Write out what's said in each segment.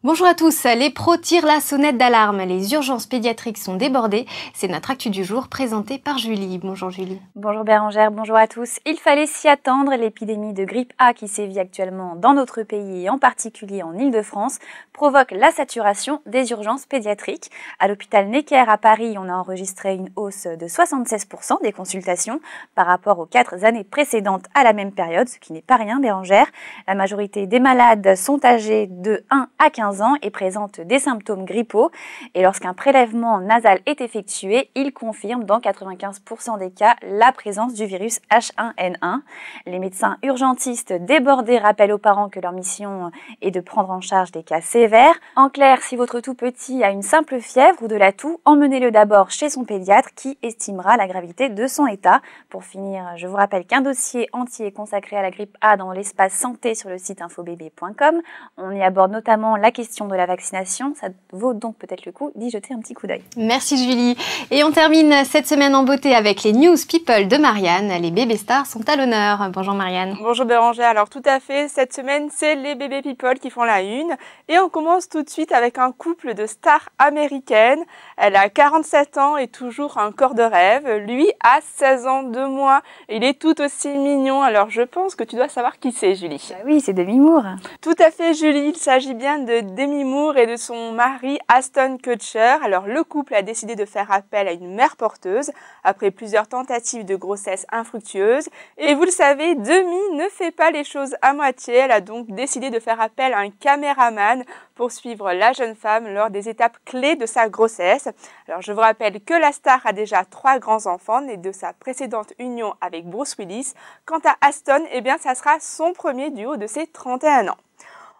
Bonjour à tous, les pros tirent la sonnette d'alarme, les urgences pédiatriques sont débordées, c'est notre actu du jour présentée par Julie. Bonjour Julie. Bonjour Bérangère, bonjour à tous. Il fallait s'y attendre, l'épidémie de grippe A qui sévit actuellement dans notre pays et en particulier en Île-de-France provoque la saturation des urgences pédiatriques. À l'hôpital Necker à Paris, on a enregistré une hausse de 76% des consultations par rapport aux 4 années précédentes à la même période, ce qui n'est pas rien Bérangère. La majorité des malades sont âgés de 1 à 15 ans et présentent des symptômes grippaux. Et lorsqu'un prélèvement nasal est effectué, il confirme dans 95% des cas la présence du virus H1N1. Les médecins urgentistes débordés rappellent aux parents que leur mission est de prendre en charge des cas sévères. En clair, si votre tout petit a une simple fièvre ou de la toux, emmenez-le d'abord chez son pédiatre qui estimera la gravité de son état. Pour finir, je vous rappelle qu'un dossier entier consacré à la grippe A dans l'espace santé sur le site infobébé.com. On y aborde notamment la question de la vaccination, ça vaut donc peut-être le coup d'y jeter un petit coup d'œil. Merci Julie. Et on termine cette semaine en beauté avec les News People de Marianne. Les bébés stars sont à l'honneur. Bonjour Marianne. Bonjour Bérangère, alors tout à fait, cette semaine c'est les bébés people qui font la une. Et on commence tout de suite avec un couple de stars américaines. Elle a 47 ans et toujours un corps de rêve. Lui a 16 ans de moins. Il est tout aussi mignon, alors je pense que tu dois savoir qui c'est Julie. Bah oui, c'est Demi Moore. Tout à fait Julie, il s'agit bien de Demi Moore et de son mari Ashton Kutcher. Alors le couple a décidé de faire appel à une mère porteuse après plusieurs tentatives de grossesse infructueuses. Et vous le savez, Demi ne fait pas les choses à moitié. Elle a donc décidé de faire appel à un caméraman pour suivre la jeune femme lors des étapes clés de sa grossesse. Alors je vous rappelle que la star a déjà 3 grands-enfants nés de sa précédente union avec Bruce Willis. Quant à Ashton, eh bien ça sera son premier duo de ses 31 ans.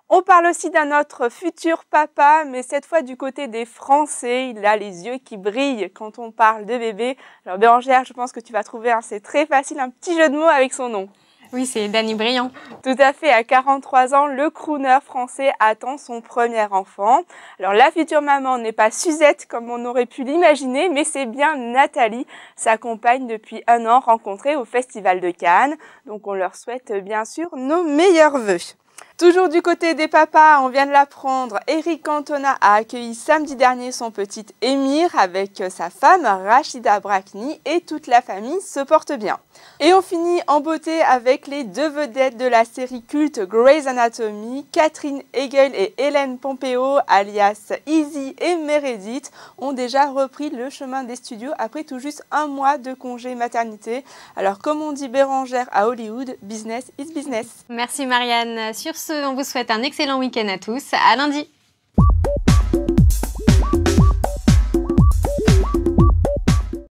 On parle aussi d'un autre futur papa, mais cette fois du côté des Français. Il a les yeux qui brillent quand on parle de bébé. Alors Bérangère, je pense que tu vas trouver, c'est très facile, un petit jeu de mots avec son nom. Oui, c'est Danny Briand. Tout à fait, à 43 ans, le crooner français attend son premier enfant. Alors la future maman n'est pas Suzette comme on aurait pu l'imaginer, mais c'est bien Nathalie, sa compagne depuis 1 an rencontrée au Festival de Cannes. Donc on leur souhaite bien sûr nos meilleurs vœux. Toujours du côté des papas, on vient de l'apprendre, Eric Cantona a accueilli samedi dernier son petit Émir avec sa femme Rachida Brakni et toute la famille se porte bien. Et on finit en beauté avec les 2 vedettes de la série culte Grey's Anatomy, Catherine Hegel et Hélène Pompeo, alias Izzy et Meredith, ont déjà repris le chemin des studios après tout juste 1 mois de congé maternité. Alors comme on dit Bérangère à Hollywood, business is business. Merci Marianne. Sur ce, on vous souhaite un excellent week-end à tous. À lundi.